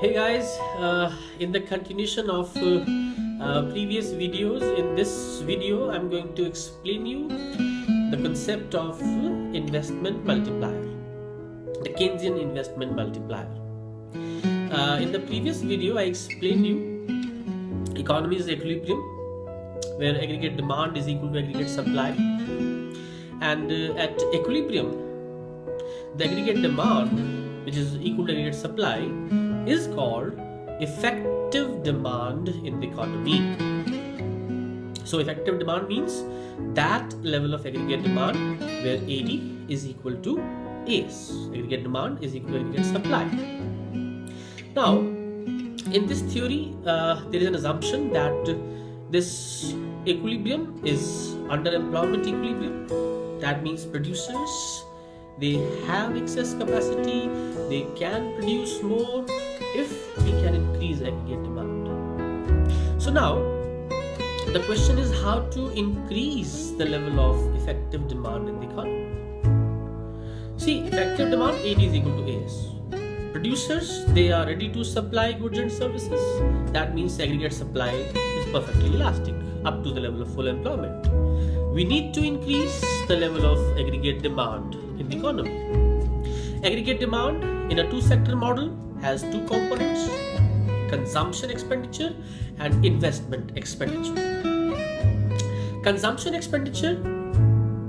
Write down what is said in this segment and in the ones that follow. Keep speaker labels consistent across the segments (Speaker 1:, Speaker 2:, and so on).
Speaker 1: Hey guys, in the continuation of previous videos, in this video I'm going to explain you the concept of investment multiplier, the Keynesian investment multiplier. In the previous video I explained you economy is equilibrium where aggregate demand is equal to aggregate supply, and at equilibrium the aggregate demand, which is equal to aggregate supply, is called effective demand in the economy. So effective demand means that level of aggregate demand where AD is equal to AS. Aggregate demand is equal to aggregate supply. Now, in this theory, there is an assumption that this equilibrium is underemployment equilibrium. That means producers, they have excess capacity, they can produce more if we can increase aggregate demand. So now the question is how to increase the level of effective demand in the economy. See, effective demand AD is equal to AS. Producers, they are ready to supply goods and services. That means aggregate supply is perfectly elastic up to the level of full employment. We need to increase the level of aggregate demand in the economy. Aggregate demand in a two-sector model has two components: consumption expenditure and investment expenditure. Consumption expenditure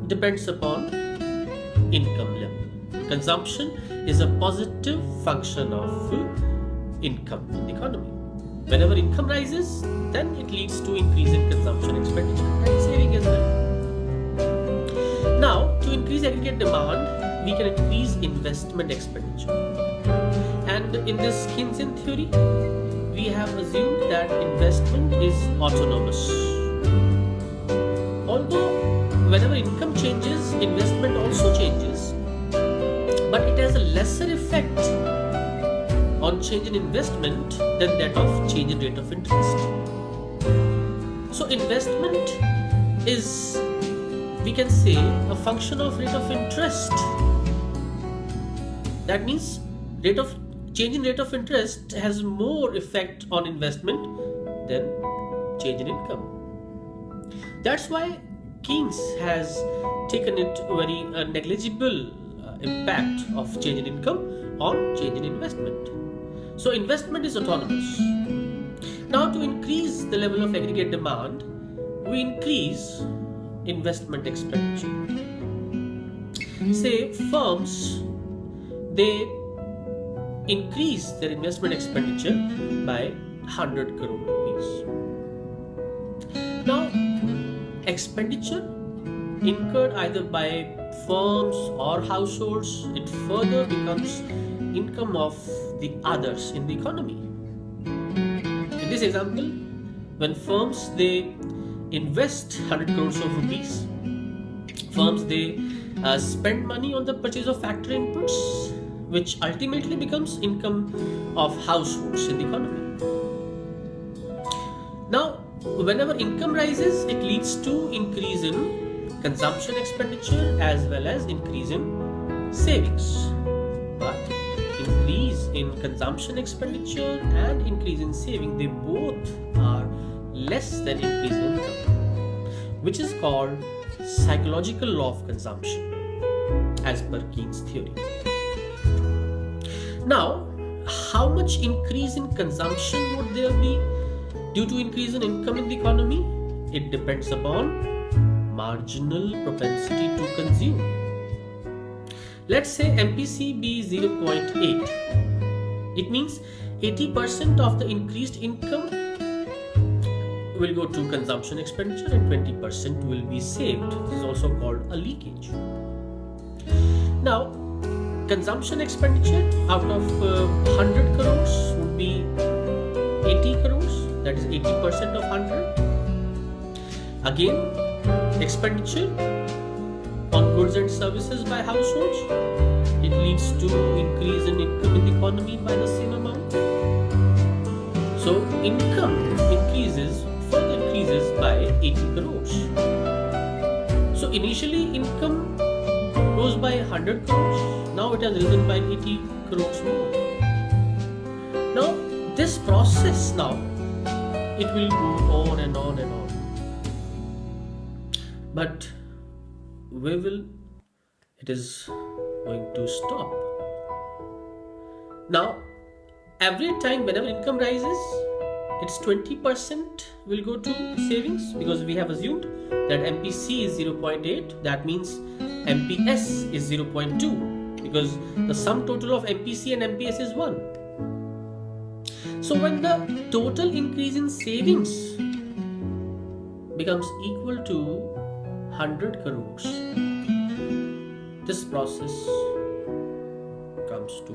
Speaker 1: depends upon income level. Consumption is a positive function of income in the economy. Whenever income rises, then it leads to increase in consumption expenditure and saving as well. Now, to increase aggregate demand, we can increase investment expenditure. And in this Keynesian theory, we have assumed that investment is autonomous. Although, whenever income changes, investment also changes, but it has a lesser effect on change in investment than that of change in rate of interest. So, investment is, we can say, a function of rate of interest. That means change in rate of interest has more effect on investment than change in income. That's why Keynes has taken it very negligible impact of change in income on change in investment. So investment is autonomous. Now, to increase the level of aggregate demand, we increase investment expenditure. Say firms, they increase their investment expenditure by 100 crore rupees. Now, expenditure incurred either by firms or households, it further becomes income of the others in the economy. In this example, when firms, they invest 100 crores of rupees, firms, they spend money on the purchase of factory inputs, which ultimately becomes income of households in the economy. Now, whenever income rises, it leads to increase in consumption expenditure as well as increase in savings. But increase in consumption expenditure and increase in saving, they both are less than increase in income, which is called psychological law of consumption as per Keynes theory. Now, how much increase in consumption would there be due to increase in income in the economy? It depends upon marginal propensity to consume. Let's say MPC be 0.8. It means 80% of the increased income will go to consumption expenditure and 20% will be saved. This is also called a leakage. Now, consumption expenditure out of 100 crores would be 80 crores, that is 80% of 100. Again, expenditure on goods and services by households, it leads to increase in income in the economy by the same amount. So income further increases by 80 crores. So initially income rose by 100 crores, now it has risen by 80 crores more. Now this process now, it will go on and on and on. But where will it is going to stop? Now, every time whenever income rises, it's 20% will go to savings, because we have assumed that MPC is 0.8. That means MPS is 0.2, because the sum total of MPC and MPS is 1. So when the total increase in savings becomes equal to 100 crores, this process comes to